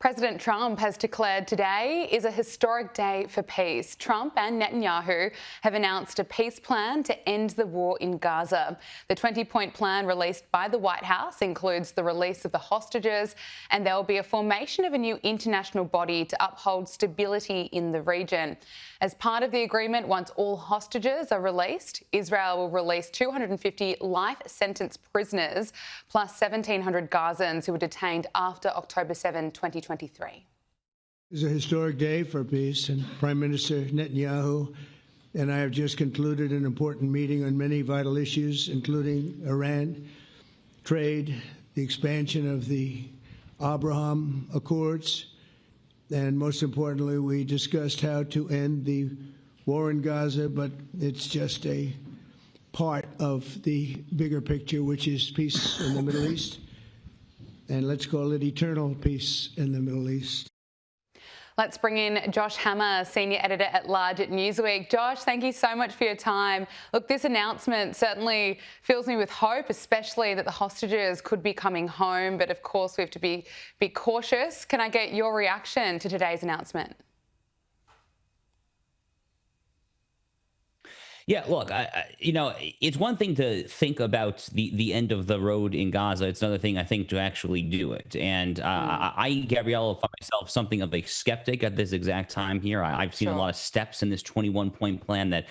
President Trump has declared today is a historic day for peace. Trump and Netanyahu have announced a peace plan to end the war in Gaza. The 20-point plan released by the White House includes the release of the hostages, and there will be a formation of a new international body to uphold stability in the region. As part of the agreement, once all hostages are released, Israel will release 250 life sentence prisoners plus 1,700 Gazans who were detained after October 7, 2023. It's a historic day for peace, and Prime Minister Netanyahu and I have just concluded an important meeting on many vital issues, including Iran, trade, the expansion of the Abraham Accords, and most importantly, we discussed how to end the war in Gaza, but it's just a part of the bigger picture, which is peace in the Middle East. And let's call it eternal peace in the Middle East. Let's bring in Josh Hammer, Senior Editor-at-Large at Newsweek. Josh, thank you so much for your time. Look, this announcement certainly fills me with hope, especially that the hostages could be coming home. But of course, we have to be cautious. Can I get your reaction to today's announcement? Yeah, look, it's one thing to think about the end of the road in Gaza. It's another thing, I think, to actually do it. And Gabriella, find myself something of a skeptic at this exact time here. I've seen a lot of steps in this 21-point plan that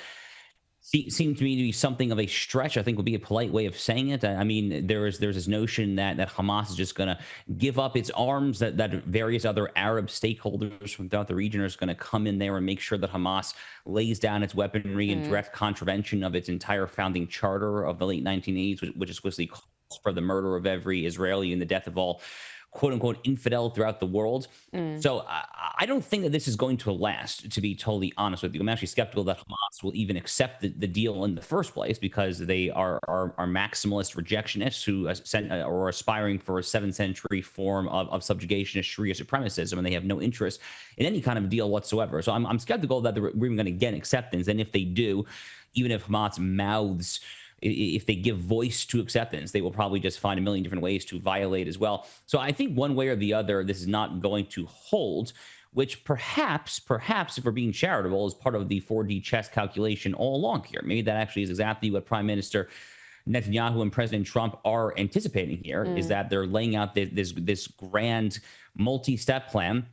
seem to me to be something of a stretch, I think would be a polite way of saying it. I mean, there's this notion that Hamas is just going to give up its arms, that various other Arab stakeholders from throughout the region are just going to come in there and make sure that Hamas lays down its weaponry in direct contravention of its entire founding charter of the late 1980s, which explicitly calls for the murder of every Israeli and the death of all quote-unquote infidel throughout the world. So I don't think that this is going to last, to be totally honest with you. I'm actually skeptical that Hamas will even accept the deal in the first place, because they are maximalist rejectionists who are aspiring for a 7th century form of subjugationist Sharia supremacism, and they have no interest in any kind of deal whatsoever. So I'm skeptical that we're even going to get acceptance. And if they do, even if Hamas mouths, if they give voice to acceptance, they will probably just find a million different ways to violate as well. So I think one way or the other, this is not going to hold, which perhaps, if we're being charitable, is part of the 4D chess calculation all along here. Maybe that actually is exactly what Prime Minister Netanyahu and President Trump are anticipating here, is that they're laying out this grand multi-step plan.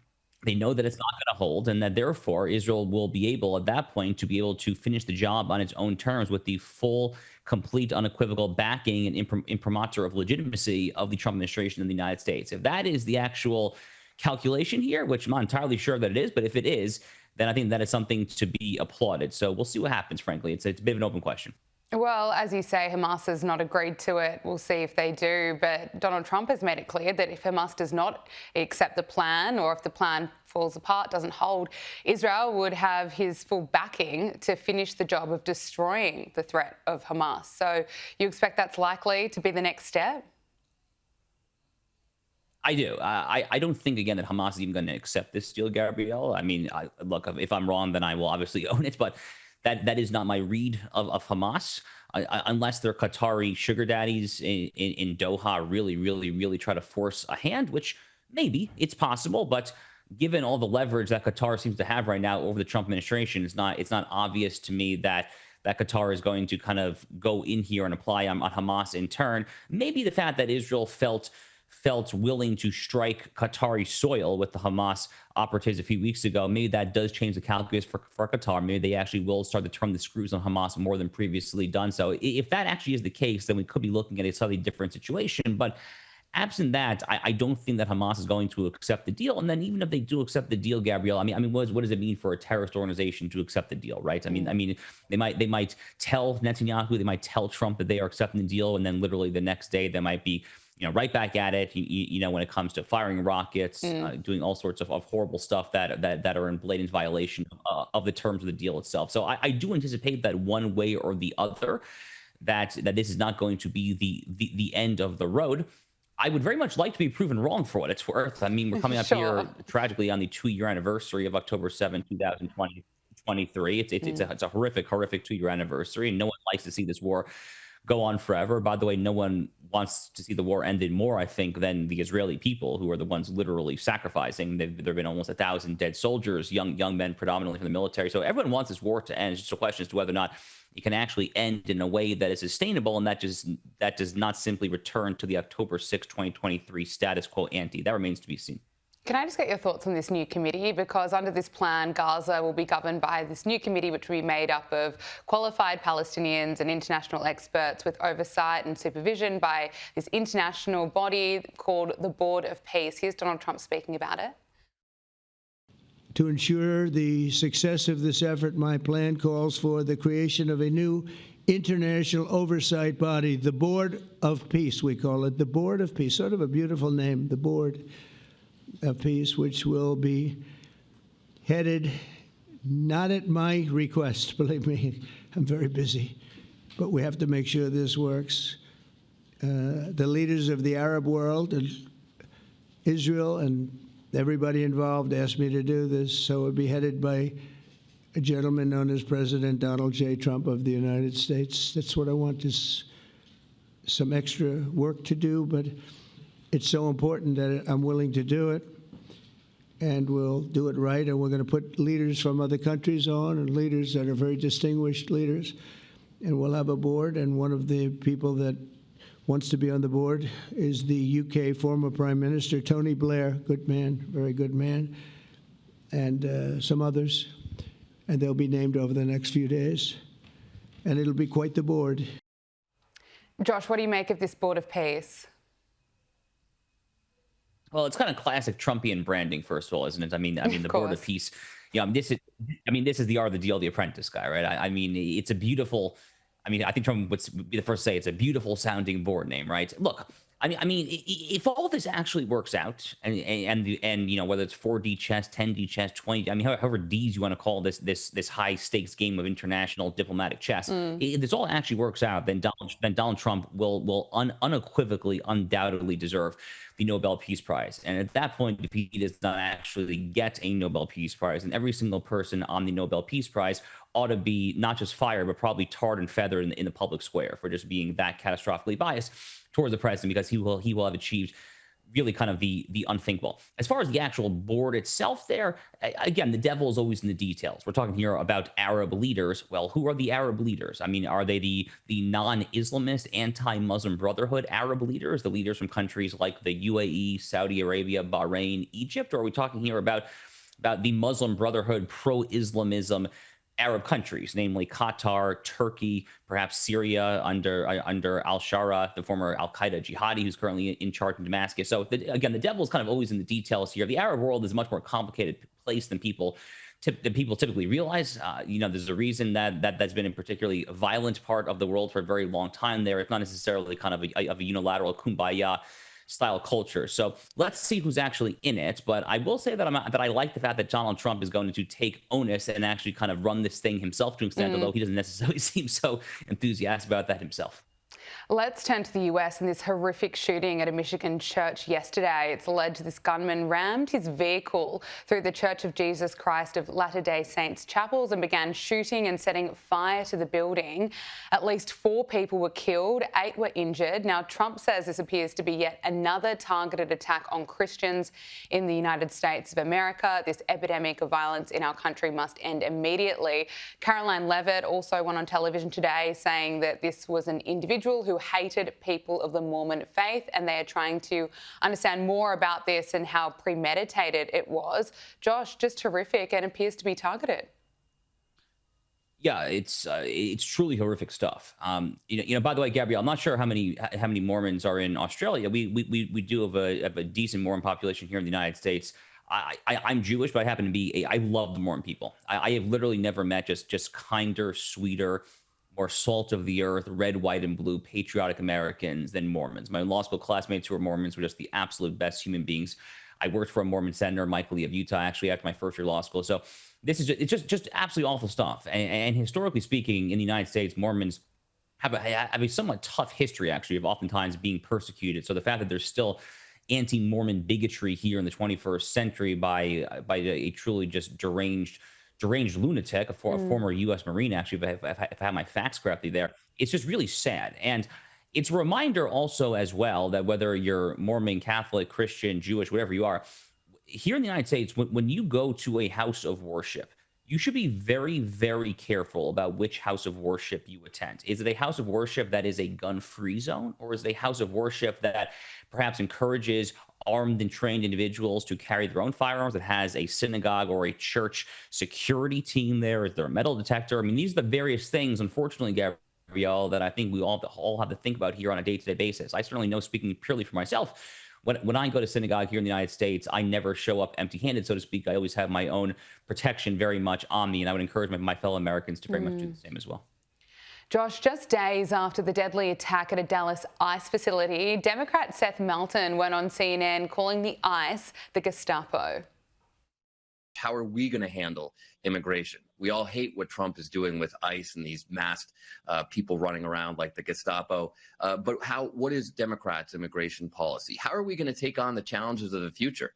They know that it's not going to hold, and that therefore Israel will be able at that point to be able to finish the job on its own terms with the full, complete, unequivocal backing and imprimatur of legitimacy of the Trump administration in the United States. If that is the actual calculation here, which I'm not entirely sure that it is, but if it is, then I think that is something to be applauded. So we'll see what happens, frankly. It's a bit of an open question. Well, as you say, Hamas has not agreed to it. We'll see if they do. But Donald Trump has made it clear that if Hamas does not accept the plan, or if the plan falls apart, doesn't hold, Israel would have his full backing to finish the job of destroying the threat of Hamas. So you expect that's likely to be the next step? I do. I don't think, again, that Hamas is even going to accept this deal, Gabrielle. I mean, look, if I'm wrong, then I will obviously own it. But that is not my read of Hamas, unless they're Qatari sugar daddies in Doha really try to force a hand, which maybe it's possible. But given all the leverage that Qatar seems to have right now over the Trump administration, it's not obvious to me that Qatar is going to kind of go in here and apply on Hamas in turn. Maybe the fact that Israel felt willing to strike Qatari soil with the Hamas operatives a few weeks ago, maybe that does change the calculus for Qatar. Maybe they actually will start to turn the screws on Hamas more than previously done. So if that actually is the case, then we could be looking at a slightly different situation. But absent that, I don't think that Hamas is going to accept the deal. And then even if they do accept the deal, Gabrielle, I mean, what does it mean for a terrorist organization to accept the deal, right? I mean, they might tell Netanyahu, they might tell Trump that they are accepting the deal, and then literally the next day they might be right back at it, when it comes to firing rockets, doing all sorts of horrible stuff that are in blatant violation of the terms of the deal itself. So I do anticipate that one way or the other, that this is not going to be the end of the road. I would very much like to be proven wrong for what it's worth. I mean, we're coming up here tragically on the 2-year anniversary of October 7, 2023. It's a horrific 2-year anniversary, and no one likes to see this war go on forever. By the way, no one wants to see the war ended more, I think, than the Israeli people, who are the ones literally sacrificing. There have been almost 1,000 dead soldiers, young men predominantly from the military. So everyone wants this war to end. It's just a question as to whether or not it can actually end in a way that is sustainable, and that does not simply return to the October 6, 2023 status quo ante. That remains to be seen. Can I just get your thoughts on this new committee? Because under this plan, Gaza will be governed by this new committee, which will be made up of qualified Palestinians and international experts with oversight and supervision by this international body called the Board of Peace. Here's Donald Trump speaking about it. To ensure the success of this effort, my plan calls for the creation of a new international oversight body, the Board of Peace, we call it, the Board of Peace, sort of a beautiful name, the Board of Peace, which will be headed, not at my request, believe me, I'm very busy, but we have to make sure this works. The leaders of the Arab world and Israel and everybody involved asked me to do this, so it would be headed by a gentleman known as President Donald J. Trump of the United States. That's what I want, is some extra work to do, but it's so important that I'm willing to do it, and we'll do it right, and we're going to put leaders from other countries on, and leaders that are very distinguished leaders, and we'll have a board, and one of the people that wants to be on the board is the UK former Prime Minister, Tony Blair, good man, very good man, and some others, and they'll be named over the next few days, and it'll be quite the board. Josh, what do you make of this Board of Peace? Well, it's kind of classic Trumpian branding, first of all, isn't it? I mean, the Board of Peace. Yeah, this is the art of the deal, the apprentice guy, right? I mean, it's a beautiful. I think Trump would be the first to say it's a beautiful sounding board name, right? Look, if all this actually works out, and whether it's 4D chess, 10D chess, 20, however D's you want to call this high stakes game of international diplomatic chess, if this all actually works out, then Donald Trump will unequivocally, undoubtedly deserve the Nobel Peace Prize. And at that point, if he does not actually get a Nobel Peace Prize, then every single person on the Nobel Peace Prize ought to be not just fired, but probably tarred and feathered in the public square for just being that catastrophically biased towards the president, because he will have achieved really kind of the unthinkable. As far as the actual board itself there, again, the devil is always in the details. We're talking here about Arab leaders. Well, who are the Arab leaders? Are they the non-Islamist, anti-Muslim Brotherhood Arab leaders, the leaders from countries like the UAE, Saudi Arabia, Bahrain, Egypt? Or are we talking here about the Muslim Brotherhood pro-Islamism Arab countries, namely Qatar, Turkey, perhaps Syria under al-Shara, the former al-Qaeda jihadi who's currently in charge in Damascus? So again, the devil is kind of always in the details here. The Arab world is a much more complicated place than people typically realize. There's a reason that's been a particularly violent part of the world for a very long time there. It's not necessarily kind of a unilateral kumbaya style culture. So let's see who's actually in it. But I will say that I like the fact that Donald Trump is going to take onus and actually kind of run this thing himself to an extent, although he doesn't necessarily seem so enthusiastic about that himself. Let's turn to the US and this horrific shooting at a Michigan church yesterday. It's alleged this gunman rammed his vehicle through the Church of Jesus Christ of Latter-day Saints chapels and began shooting and setting fire to the building. At least 4 people were killed, 8 were injured. Now, Trump says this appears to be yet another targeted attack on Christians in the United States of America. This epidemic of violence in our country must end immediately. Caroline Levitt also went on television today saying that this was an individual who hated people of the Mormon faith, and they are trying to understand more about this and how premeditated it was. Josh, just horrific and appears to be targeted. Yeah, it's truly horrific stuff. By the way, Gabrielle, I'm not sure how many Mormons are in Australia. We do have a decent Mormon population here in the United States. I'm Jewish, but I happen to be I love the Mormon people. I have literally never met just kinder, sweeter, more salt of the earth, red, white, and blue, patriotic Americans than Mormons. My law school classmates who were Mormons were just the absolute best human beings. I worked for a Mormon senator, Michael Lee of Utah, actually after my first year of law school. So it's just absolutely awful stuff. And historically speaking, in the United States, Mormons have a somewhat tough history, actually, of oftentimes being persecuted. So the fact that there's still anti-Mormon bigotry here in the 21st century by a truly just deranged deranged lunatic, a former U.S. Marine, actually, if I have my facts correctly there. It's just really sad. And it's a reminder also as well that whether you're Mormon, Catholic, Christian, Jewish, whatever you are, here in the United States, when you go to a house of worship, you should be very, very careful about which house of worship you attend. Is it a house of worship that is a gun-free zone, or is it a house of worship that perhaps encourages armed and trained individuals to carry their own firearms, that has a synagogue or a church security team there? Is there a metal detector? I mean, these are the various things, unfortunately, Gabrielle, that I think we all have to think about here on a day-to-day basis. I certainly know, speaking purely for myself, when I go to synagogue here in the United States, I never show up empty-handed, so to speak. I always have my own protection very much on me, and I would encourage my fellow Americans to very much do the same as well. Josh, just days after the deadly attack at a Dallas ICE facility, Democrat Seth Melton went on CNN calling the ICE the Gestapo. How are we going to handle immigration? We all hate what Trump is doing with ICE and these masked people running around like the Gestapo. But what is Democrats' immigration policy? How are we going to take on the challenges of the future?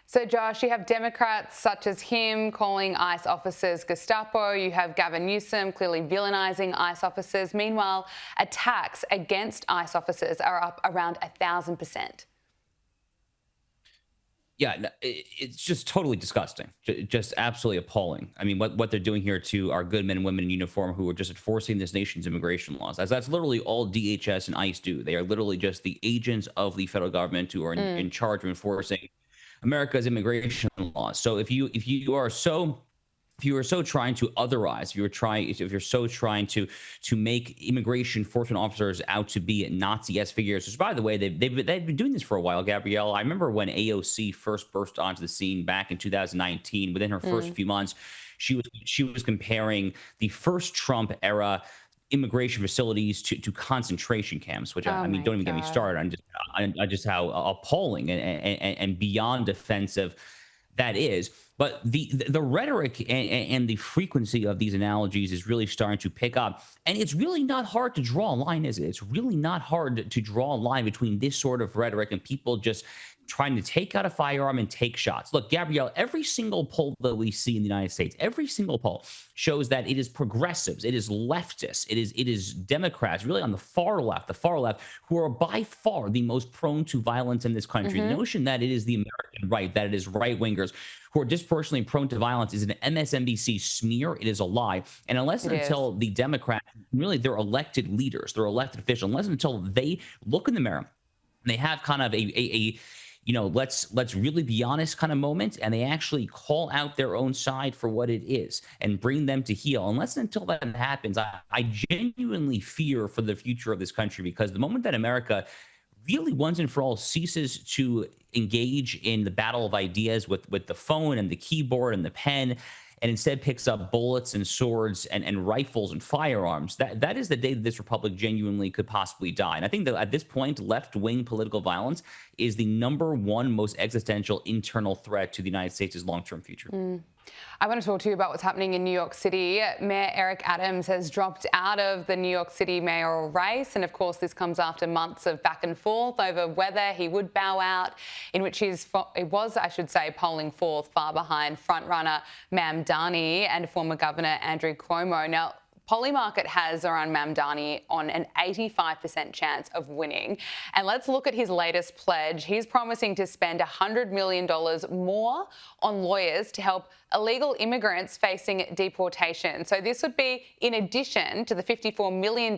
So, Josh, you have Democrats such as him calling ICE officers Gestapo. You have Gavin Newsom clearly villainising ICE officers. Meanwhile, attacks against ICE officers are up around 1,000%. Yeah, it's just totally disgusting, just absolutely appalling. I mean, what they're doing here to our good men and women in uniform who are just enforcing this nation's immigration laws. That's literally all DHS and ICE do. They are literally just the agents of the federal government who are in charge of enforcing America's immigration laws. So if you are so trying to otherize, if you're so trying to make immigration enforcement officers out to be Nazi-esque figures, which, by the way, they've been doing this for a while, Gabrielle. I remember when AOC first burst onto the scene back in 2019. Within her first few months, she was comparing the first Trump era immigration facilities to concentration camps, which I mean, don't even get me started on just how appalling and beyond offensive that is. But the rhetoric and the frequency of these analogies is really starting to pick up. And it's really not hard to draw a line, is it? It's really not hard to draw a line between this sort of rhetoric and people just trying to take out a firearm and take shots. Look, Gabrielle, every single poll that we see in the United States, every single poll shows that it is progressives, it is leftists, it is Democrats, really on the far left, who are by far the most prone to violence in this country. The notion that it is the American right, that it is right-wingers who are disproportionately prone to violence is an MSNBC smear. It is a lie. And unless and until the Democrats, really their elected leaders, their elected officials, unless and until they look in the mirror and they have kind of a let's really be honest kind of moment, and they actually call out their own side for what it is and bring them to heel. Unless and until that happens, I genuinely fear for the future of this country, because the moment that America really once and for all ceases to engage in the battle of ideas with the phone and the keyboard and the pen, and instead picks up bullets and swords and rifles and firearms, that is the day that this republic genuinely could possibly die. And I think that at this point, left-wing political violence is the #1 most existential internal threat to the United States' long-term future. I want to talk to you about what's happening in New York City. Mayor Eric Adams has dropped out of the New York City mayoral race. And of course, this comes after months of back and forth over whether he would bow out, in which he was, I should say, polling fourth, far behind frontrunner Mamdani and former Governor Andrew Cuomo. Now, Polymarket has Zoran Mamdani on an 85% chance of winning. And let's look at his latest pledge. He's promising to spend $100 million more on lawyers to help illegal immigrants facing deportation. So this would be in addition to the $54 million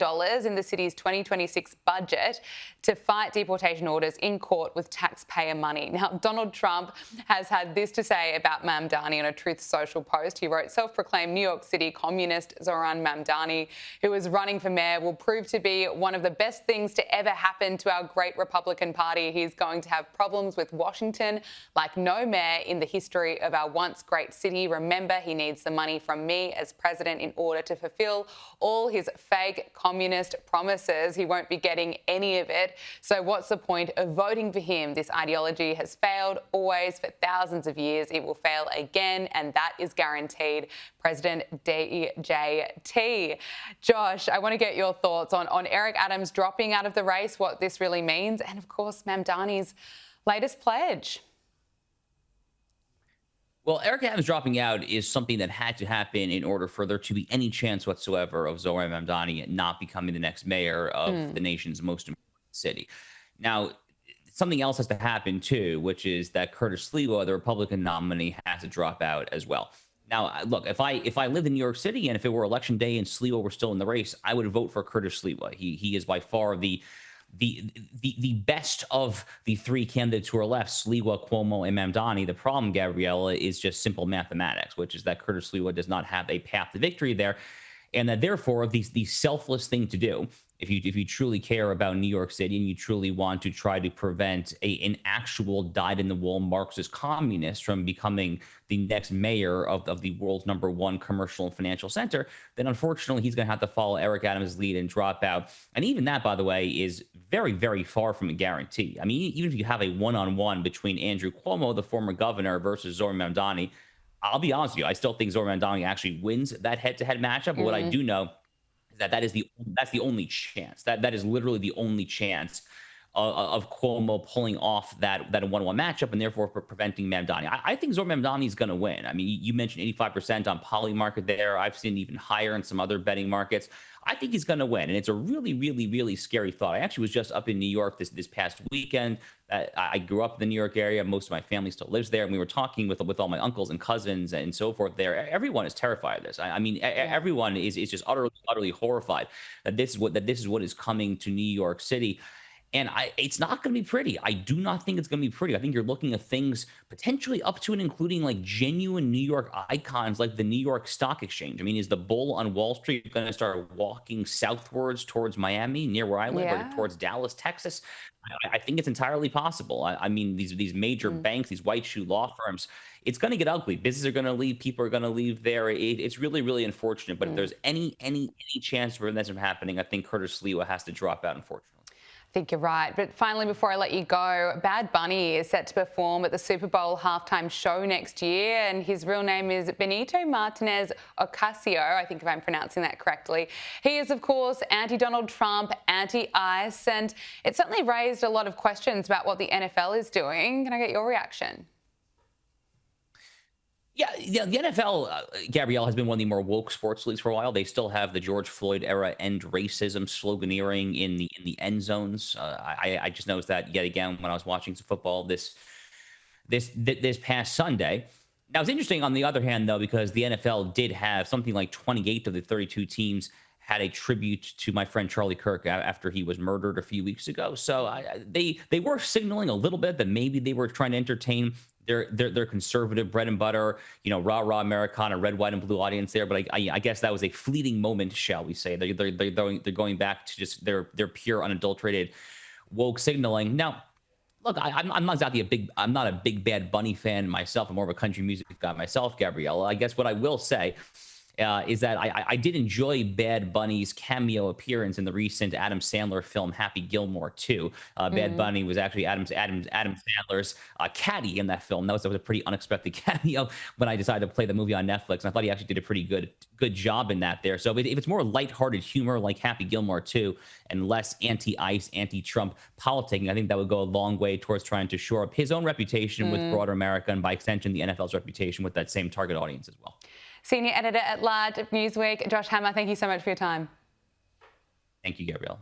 in the city's 2026 budget to fight deportation orders in court with taxpayer money. Now, Donald Trump has had this to say about Mamdani on a Truth Social post. He wrote, self-proclaimed New York City communist Zoran Mamdani, who is running for mayor, will prove to be one of the best things to ever happen to our great Republican Party. He's going to have problems with Washington like no mayor in the history of our once great city. Remember, he needs the money from me as president in order to fulfill all his fake communist promises. He won't be getting any of it. So what's the point of voting for him? This ideology has failed always for thousands of years. It will fail again, and that is guaranteed. President DJT. Josh, I want to get your thoughts on Eric Adams dropping out of the race, what this really means, and of course, Mamdani's latest pledge. Well, Eric Adams dropping out is something that had to happen in order for there to be any chance whatsoever of Zohran Mamdani not becoming the next mayor of the nation's most important city. Now, something else has to happen too, which is that Curtis Sliwa, the Republican nominee, has to drop out as well. Now, look, if I lived in New York City and if it were election day and Sliwa were still in the race, I would vote for Curtis Sliwa. He is by far the best of the three candidates who are left, Sliwa, Cuomo, and Mamdani. The problem, Gabriella, is just simple mathematics, which is that Curtis Sliwa does not have a path to victory there, and that therefore the selfless thing to do, if you truly care about New York City and you truly want to try to prevent an actual dyed-in-the-wool Marxist communist from becoming the next mayor of the world's #1 commercial and financial center, then unfortunately he's going to have to follow Eric Adams' lead and drop out. And even that, by the way, is very, very far from a guarantee. I mean, even if you have a one-on-one between Andrew Cuomo, the former governor, versus Zohran Mamdani, I'll be honest with you, I still think Zohran Mamdani actually wins that head-to-head matchup. But what I do know is that's the only chance. That is literally the only chance of Cuomo pulling off that 1-1 matchup and therefore preventing Mamdani. I think Zohran Mamdani is going to win. I mean, you mentioned 85% on Polymarket there. I've seen even higher in some other betting markets. I think he's going to win, and it's a really, really, really scary thought. I actually was just up in New York this past weekend. I grew up in the New York area. Most of my family still lives there, and we were talking with all my uncles and cousins and so forth there. Everyone is terrified of this. I mean, everyone is just utterly horrified that this is what is coming to New York City. And it's not going to be pretty. I do not think it's going to be pretty. I think you're looking at things potentially up to and including like genuine New York icons like the New York Stock Exchange. I mean, is the bull on Wall Street going to start walking southwards towards Miami, near where I live, or towards Dallas, Texas? I think it's entirely possible. I mean, these major banks, these white shoe law firms, it's going to get ugly. Businesses are going to leave. People are going to leave there. It's really, really unfortunate. But if there's any chance for this from happening, I think Curtis Sliwa has to drop out, unfortunately. I think you're right. But finally, before I let you go, Bad Bunny is set to perform at the Super Bowl halftime show next year, and his real name is Benito Martinez Ocasio, I think if I'm pronouncing that correctly. He is, of course, anti-Donald Trump, anti-ICE, and it certainly raised a lot of questions about what the NFL is doing. Can I get your reaction? Yeah, the NFL, Gabrielle, has been one of the more woke sports leagues for a while. They still have the George Floyd era "End Racism" sloganeering in the end zones. I just noticed that yet again when I was watching some football this past Sunday. Now, it's interesting on the other hand, though, because the NFL did have something like 28 of the 32 teams had a tribute to my friend Charlie Kirk after he was murdered a few weeks ago. So they were signaling a little bit that maybe they were trying to entertain their conservative bread and butter, rah Americana, red, white, and blue audience there. But I guess that was a fleeting moment, shall we say? They're going back to just their pure, unadulterated woke signaling. Now, look, I'm not exactly I'm not a big Bad Bunny fan myself. I'm more of a country music guy myself, Gabriella. I guess what I will say is that I did enjoy Bad Bunny's cameo appearance in the recent Adam Sandler film Happy Gilmore 2. Bad Bunny was actually Adam Sandler's caddy in that film. That was a pretty unexpected cameo when I decided to play the movie on Netflix, and I thought he actually did a pretty good job in that there. So if it's more lighthearted humor like Happy Gilmore 2 and less anti-ICE, anti-Trump politicking, I think that would go a long way towards trying to shore up his own reputation with broader America, and by extension the NFL's reputation with that same target audience as well. Senior Editor at Large of Newsweek, Josh Hammer, thank you so much for your time. Thank you, Gabrielle.